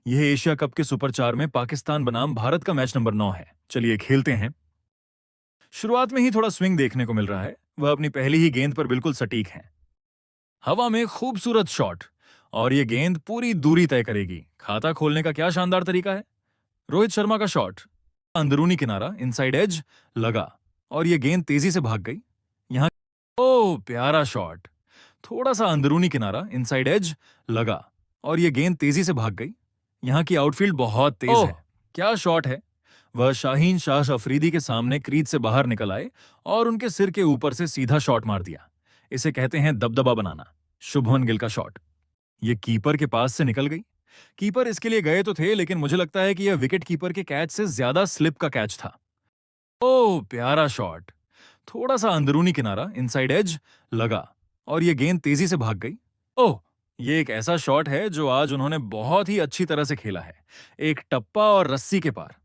यह Asia cup के super 4 में पाकिस्तान बनाम भारत का मैच नंबर 9 है। चलिए खेलते हैं। शुरुआत में ही थोड़ा स्विंग देखने को मिल रहा है। वह अपनी पहली ही गेंद पर बिल्कुल सटीक हैं। हवा में खूबसूरत शॉट और ये गेंद पूरी दूरी तय करेगी। खाता खोलने का क्या शानदार तरीका है। रोहित शर्मा का शॉट, अंदरूनी किनारा इनसाइड एज लगा और ये गेंद तेजी से भाग गई। यहाँ ओ प्यारा शॉट, थोड़ा सा अंदरूनी किनारा इनसाइड एज लगा और ये गेंद तेजी से भाग गई। यहाँ की आउटफील्ड बहुत तेज है। क्या शॉट है। वह शाहीन शाह अफरीदी के सामने क्रीज से बाहर निकल आए और उनके सिर के ऊपर से सीधा शॉट मार दिया। इसे कहते हैं दबदबा बनाना। शुभमन गिल का शॉट, ये कीपर के पास से निकल गई। कीपर इसके लिए गए तो थे, लेकिन मुझे लगता है कि यह विकेट कीपर के कैच से ज्यादा स्लिप का कैच था। ओ प्यारा शॉट, थोड़ा सा अंदरूनी किनारा इनसाइड एज लगा और यह गेंद तेजी से भाग गई। ओह, ये एक ऐसा शॉट है जो आज उन्होंने बहुत ही अच्छी तरह से खेला है। एक टप्पा और रस्सी के पार।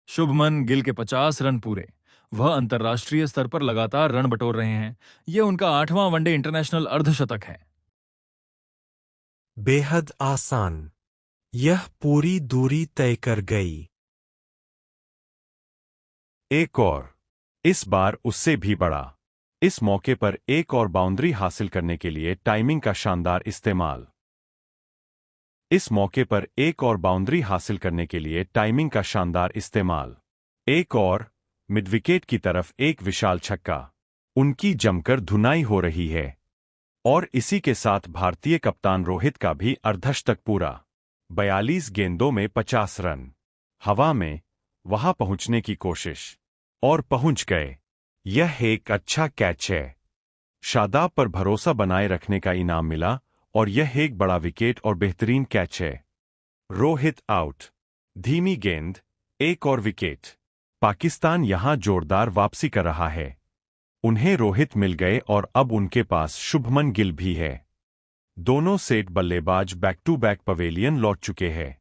शुभमन गिल के 50 रन पूरे। वह अंतर्राष्ट्रीय स्तर पर लगातार रन बटोर रहे हैं। यह उनका 8वां वनडे इंटरनेशनल अर्धशतक है। बेहद आसान। यह पूरी दूरी तय कर गई। एक और, इस बार उससे भी बड़ा। इस मौके पर एक और बाउंड्री हासिल करने के लिए टाइमिंग का शानदार इस्तेमाल। इस मौके पर एक और बाउंड्री हासिल करने के लिए टाइमिंग का शानदार इस्तेमाल। एक और, मिड विकेट की तरफ एक विशाल छक्का। उनकी जमकर धुनाई हो रही है। और इसी के साथ भारतीय कप्तान रोहित का भी अर्धशतक पूरा। 42 गेंदों में 50 रन। हवा में वहां पहुंचने की कोशिश और पहुंच गए। यह एक अच्छा कैच है। शादाब पर भरोसा बनाए रखने का इनाम मिला और यह एक बड़ा विकेट और बेहतरीन कैच है। रोहित आउट। धीमी गेंद, एक और विकेट। पाकिस्तान यहां जोरदार वापसी कर रहा है। उन्हें रोहित मिल गए और अब उनके पास शुभमन गिल भी है। दोनों सेट बल्लेबाज बैक टू बैक पवेलियन लौट चुके हैं।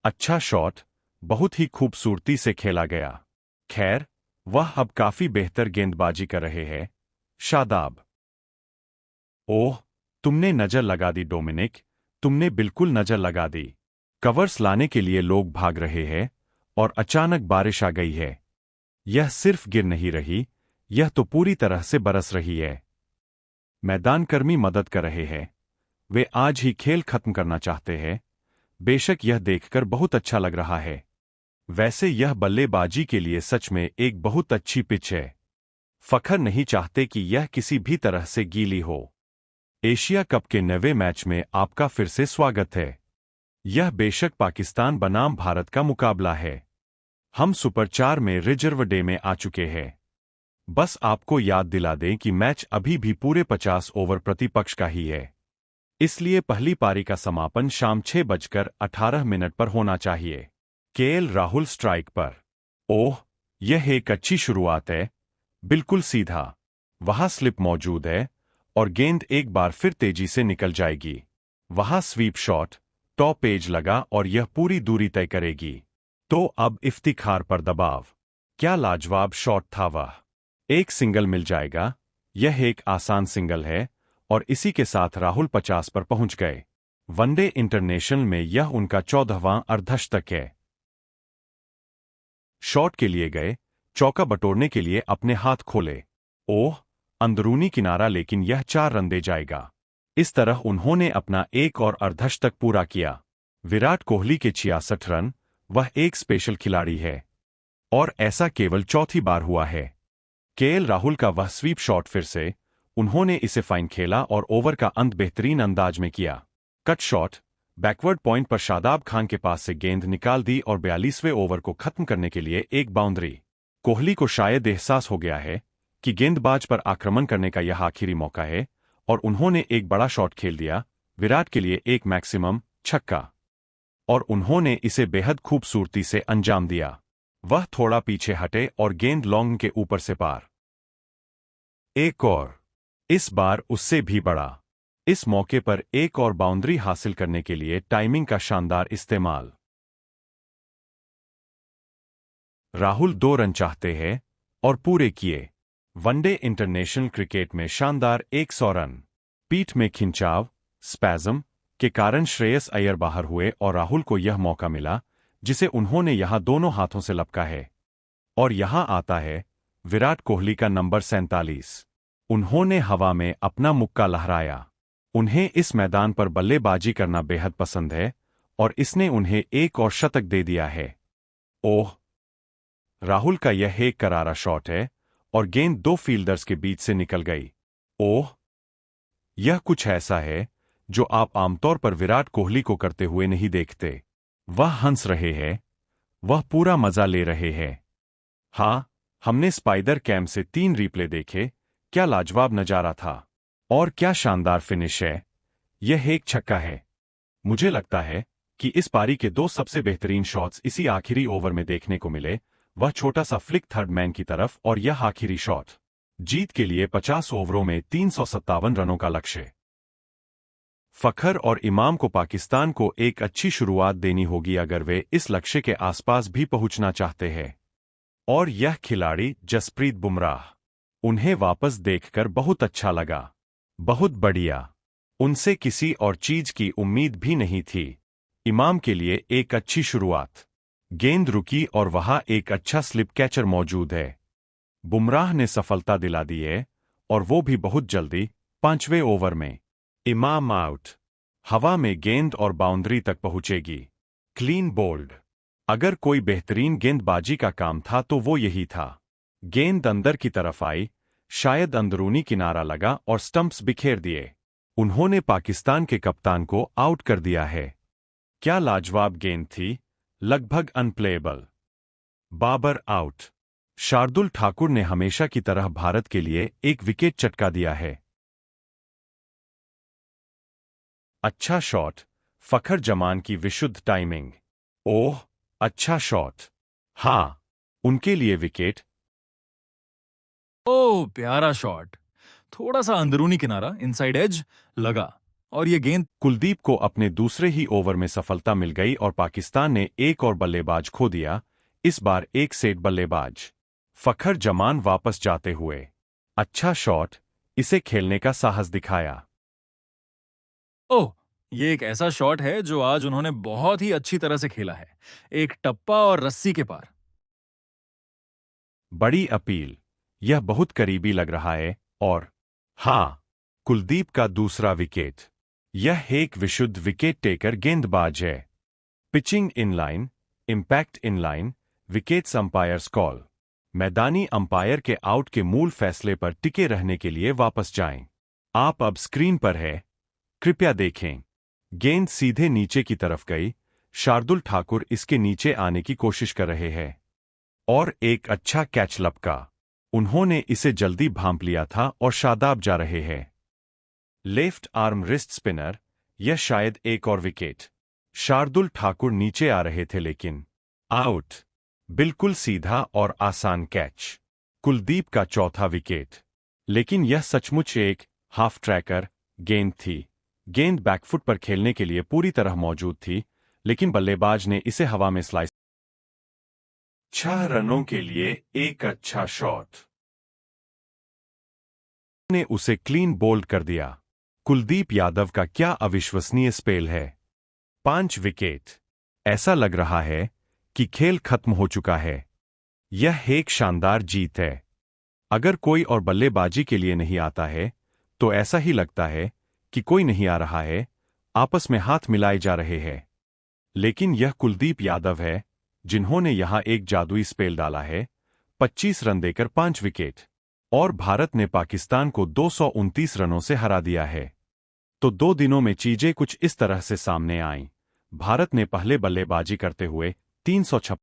अच्छा शॉट, बहुत ही खूबसूरती से खेला गया। खैर, वह अब काफी बेहतर गेंदबाजी कर रहे हैं। शादाब। ओह, तुमने नजर लगा दी डोमिनिक, तुमने बिल्कुल नजर लगा दी। कवर्स लाने के लिए लोग भाग रहे हैं और अचानक बारिश आ गई है। यह सिर्फ गिर नहीं रही, यह तो पूरी तरह से बरस रही है। मैदानकर्मी मदद कर रहे हैं। वे आज ही खेल खत्म करना चाहते हैं। बेशक यह देखकर बहुत अच्छा लग रहा है। वैसे यह बल्लेबाजी के लिए सच में एक बहुत अच्छी पिच है। फखर नहीं चाहते कि यह किसी भी तरह से गीली हो। एशिया कप के 9वें मैच में आपका फिर से स्वागत है। यह बेशक पाकिस्तान बनाम भारत का मुकाबला है। हम सुपर 4 में रिजर्व डे में आ चुके हैं। बस आपको याद दिला दें कि मैच अभी भी पूरे 50 ओवर प्रतिपक्ष का ही है। इसलिए पहली पारी का समापन शाम 6:18 पर होना चाहिए। केएल राहुल स्ट्राइक पर। ओह, यह एक अच्छी शुरुआत है। बिल्कुल सीधा। वहां स्लिप मौजूद है और गेंद एक बार फिर तेजी से निकल जाएगी। वहां स्वीप शॉट, टॉप एज लगा और यह पूरी दूरी तय करेगी। तो अब इफ्तिखार पर दबाव। क्या लाजवाब शॉट था वह। एक सिंगल मिल जाएगा। यह एक आसान सिंगल है और इसी के साथ राहुल 50 पर पहुंच गए। वनडे इंटरनेशनल में यह उनका 14वां अर्धशतक है। शॉट के लिए गए, चौका बटोरने के लिए अपने हाथ खोले। ओह, अंदरूनी किनारा, लेकिन यह 4 रन दे जाएगा। इस तरह उन्होंने अपना एक और अर्धशतक पूरा किया। विराट कोहली के 66 रन। वह एक स्पेशल खिलाड़ी है और ऐसा केवल चौथी बार हुआ है। केएल राहुल का वह स्वीप शॉट, फिर से उन्होंने इसे फाइन खेला और ओवर का अंत बेहतरीन अंदाज में किया। कट शॉट, बैकवर्ड पॉइंट पर शादाब खान के पास से गेंद निकाल दी और 42वें ओवर को खत्म करने के लिए एक बाउंड्री। कोहली को शायद एहसास हो गया है कि गेंदबाज पर आक्रमण करने का यह आखिरी मौका है और उन्होंने एक बड़ा शॉट खेल दिया। विराट के लिए एक मैक्सिमम छक्का और उन्होंने इसे बेहद खूबसूरती से अंजाम दिया। वह थोड़ा पीछे हटे और गेंद लॉन्ग के ऊपर से पार। एक और, इस बार उससे भी बड़ा। इस मौके पर एक और बाउंड्री हासिल करने के लिए टाइमिंग का शानदार इस्तेमाल। राहुल 2 रन चाहते हैं और पूरे किए। वनडे इंटरनेशनल क्रिकेट में शानदार 100 रन। पीठ में खिंचाव, स्पैज़म के कारण श्रेयस अय्यर बाहर हुए और राहुल को यह मौका मिला जिसे उन्होंने यहां दोनों हाथों से लपका है। और यहां आता है विराट कोहली का नंबर 47। उन्होंने हवा में अपना मुक्का लहराया। उन्हें इस मैदान पर बल्लेबाजी करना बेहद पसंद है और इसने उन्हें एक और शतक दे दिया है। ओह! राहुल का यह एक करारा शॉट है और गेंद दो फील्डर्स के बीच से निकल गई। ओह! यह कुछ ऐसा है जो आप आमतौर पर विराट कोहली को करते हुए नहीं देखते। वह हंस रहे हैं, वह पूरा मजा ले रहे हैं। हाँ, हमने स्पाइडर कैम से 3 रिप्ले देखे, क्या लाजवाब नजारा था और क्या शानदार फिनिश है। यह एक छक्का है। मुझे लगता है कि इस पारी के 2 सबसे बेहतरीन शॉट्स इसी आखिरी ओवर में देखने को मिले, वह छोटा सा फ्लिक थर्ड मैन की तरफ और यह आखिरी शॉट। जीत के लिए 50 ओवरों में 357 रनों का लक्ष्य। फखर और इमाम को पाकिस्तान को एक अच्छी शुरुआत देनी होगी अगर वे इस लक्ष्य के आसपास भी पहुंचना चाहते हैं। और यह खिलाड़ी जसप्रीत बुमराह, उन्हें वापस देखकर बहुत अच्छा लगा। बहुत बढ़िया। उनसे किसी और चीज की उम्मीद भी नहीं थी। इमाम के लिए एक अच्छी शुरुआत। गेंद रुकी और वहां एक अच्छा स्लिप कैचर मौजूद है। बुमराह ने सफलता दिला दी है और वो भी बहुत जल्दी 5वें ओवर में। इमाम आउट। हवा में गेंद और बाउंड्री तक पहुंचेगी। Clean bowled. अगर कोई बेहतरीन गेंदबाजी का काम था तो वो यही था। गेंद अंदर की तरफ आई, शायद अंदरूनी किनारा लगा और स्टंप्स बिखेर दिए। उन्होंने पाकिस्तान के कप्तान को आउट कर दिया है। क्या लाजवाब गेंद थी, लगभग अनप्लेएबल। बाबर आउट। शार्दुल ठाकुर ने हमेशा की तरह भारत के लिए एक विकेट चटका दिया है। अच्छा शॉट, फखर जमान की विशुद्ध टाइमिंग। ओह! अच्छा शॉट। हाँ, उनके लिए विकेट। ओह, प्यारा शॉट। थोड़ा सा अंदरूनी किनारा, इनसाइड एज लगा और ये गेंद। कुलदीप को अपने दूसरे ही ओवर में सफलता मिल गई और पाकिस्तान ने एक और बल्लेबाज खो दिया, इस बार एक सेट बल्लेबाज। फखर जमान वापस जाते हुए। अच्छा शॉट, इसे खेलने का साहस दिखाया। ओह, ये एक ऐसा शॉट है जो आज उन्होंने बहुत ही अच्छी तरह से खेला है। एक टप्पा और रस्सी के पार। बड़ी अपील। यह बहुत करीबी लग रहा है और हाँ, कुलदीप का दूसरा विकेट। यह एक विशुद्ध विकेट टेकर गेंदबाज है। Pitching inline, impact inline, wickets umpires call. मैदानी अंपायर के आउट के मूल फैसले पर टिके रहने के लिए वापस जाएं। आप अब स्क्रीन पर है, कृपया देखें। गेंद सीधे नीचे की तरफ गई। शार्दुल ठाकुर इसके नीचे आने की कोशिश कर रहे हैं और एक अच्छा कैच लपका। उन्होंने इसे जल्दी भांप लिया था और शादाब जा रहे हैं। लेफ्ट आर्म रिस्ट स्पिनर, यह शायद एक और विकेट। शार्दुल ठाकुर नीचे आ रहे थे लेकिन आउट। बिल्कुल सीधा और आसान कैच। कुलदीप का चौथा विकेट। लेकिन यह सचमुच एक हाफ ट्रैकर गेंद थी। गेंद बैकफुट पर खेलने के लिए पूरी तरह मौजूद थी, लेकिन बल्लेबाज ने इसे हवा में स्लाइस। 6 रनों के लिए एक अच्छा शॉट ने उसे क्लीन बोल्ड कर दिया। कुलदीप यादव का क्या अविश्वसनीय स्पेल है। 5 विकेट। ऐसा लग रहा है कि खेल खत्म हो चुका है। यह एक शानदार जीत है। अगर कोई और बल्लेबाजी के लिए नहीं आता है तो ऐसा ही लगता है कि कोई नहीं आ रहा है, आपस में हाथ मिलाए जा रहे हैं। लेकिन यह कुलदीप यादव है जिन्होंने यहां एक जादुई स्पेल डाला है। 25 रन देकर 5 विकेट और भारत ने पाकिस्तान को 229 रनों से हरा दिया है। तो 2 दिनों में चीजें कुछ इस तरह से सामने आईं। भारत ने पहले बल्लेबाजी करते हुए 356